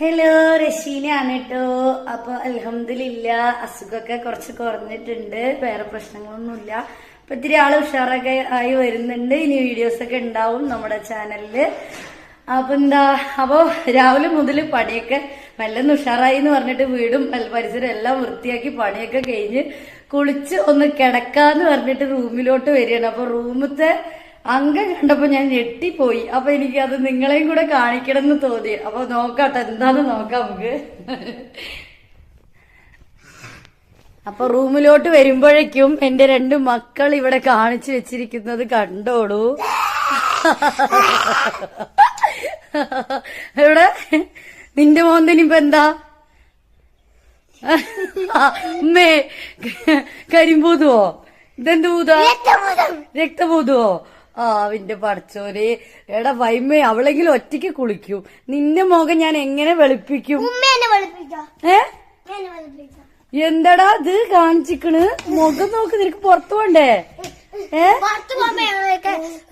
Hello, റഷീനാണ് കേട്ടോ. അപ്പൊ അൽഹംദുലില്ലാ അസുഖമൊക്കെ കുറച്ച് കുറഞ്ഞിട്ടുണ്ട്, വേറെ പ്രശ്നങ്ങളൊന്നുമില്ല. അപ്പൊ ഇത്തിരി ആള് ഉഷാറൊക്കെ ആയി വരുന്നുണ്ട്. ഇനി വീഡിയോസ് ഒക്കെ ഉണ്ടാവും നമ്മുടെ ചാനലില്. അപ്പൊ രാവിലെ മുതൽ പണിയൊക്കെ മെല്ലെ ഉഷാറായി എന്ന് പറഞ്ഞിട്ട് വീടും പരിസരം എല്ലാം വൃത്തിയാക്കി പണിയൊക്കെ കഴിഞ്ഞ് കുളിച്ച് ഒന്ന് കിടക്കാന്ന് പറഞ്ഞിട്ട് റൂമിലോട്ട് വരികയാണ്. അപ്പൊ റൂമത്തെ അംഗം കണ്ടപ്പോ ഞാൻ ഞെട്ടിപ്പോയി. അപ്പൊ എനിക്ക് അത് നിങ്ങളെയും കൂടെ കാണിക്കണം എന്ന് തോന്നി. അപ്പൊ നോക്കാട്ടെ, എന്താന്ന് നോക്കാം നമുക്ക്. അപ്പൊ റൂമിലോട്ട് വരുമ്പോഴേക്കും എന്റെ 2 മക്കൾ ഇവിടെ കാണിച്ചു വെച്ചിരിക്കുന്നത് കണ്ടോളൂ. ഇവിടെ നിന്റെ മോന്തനിപ്പോ എന്താ അമ്മേ, കരിമ്പൂതുവോ? ഇതെന്ത് പൂതാ? രക്തപൂതുവോ? അവന്റെ പടച്ചോരെ. എടാ വൈമേ, അവളെങ്കിലും ഒറ്റയ്ക്ക് കുളിക്കൂ. നിന്റെ മുഖം ഞാൻ എങ്ങനെ വെളുപ്പിക്കും? എന്താടാ ഇത് കാണിച്ചിക്കണ്? മുഖം നോക്ക്, നിനക്ക് പുറത്തു പോണ്ടേ?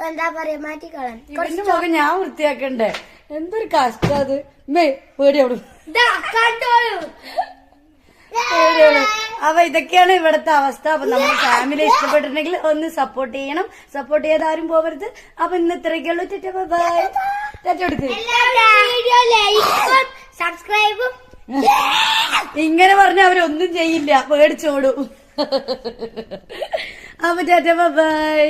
എന്താ പറയാ, മാറ്റിക്കളാൻ എന്റെ മുഖം ഞാൻ വൃത്തിയാക്കണ്ടേ? എന്തൊരു കഷ്ടം അത്. മേ പേടിയോളൂ. അപ്പൊ ഇതൊക്കെയാണ് ഇവിടത്തെ അവസ്ഥ. അപ്പൊ നമ്മുടെ ഫാമിലി ഇഷ്ടപ്പെട്ടിട്ടുണ്ടെങ്കിൽ ഒന്ന് സപ്പോർട്ട് ചെയ്യണം. സപ്പോർട്ട് ചെയ്ത് ആരും പോകരുത്. അപ്പൊ ഇന്ന് ഇത്രയൊക്കെയുള്ളൂ. ബൈ. എടുക്ക്. സബ്സ്ക്രൈബും ഇങ്ങനെ പറഞ്ഞ അവരൊന്നും ചെയ്യില്ല, പേടിച്ചോടും. അപ്പൊ ബൈ.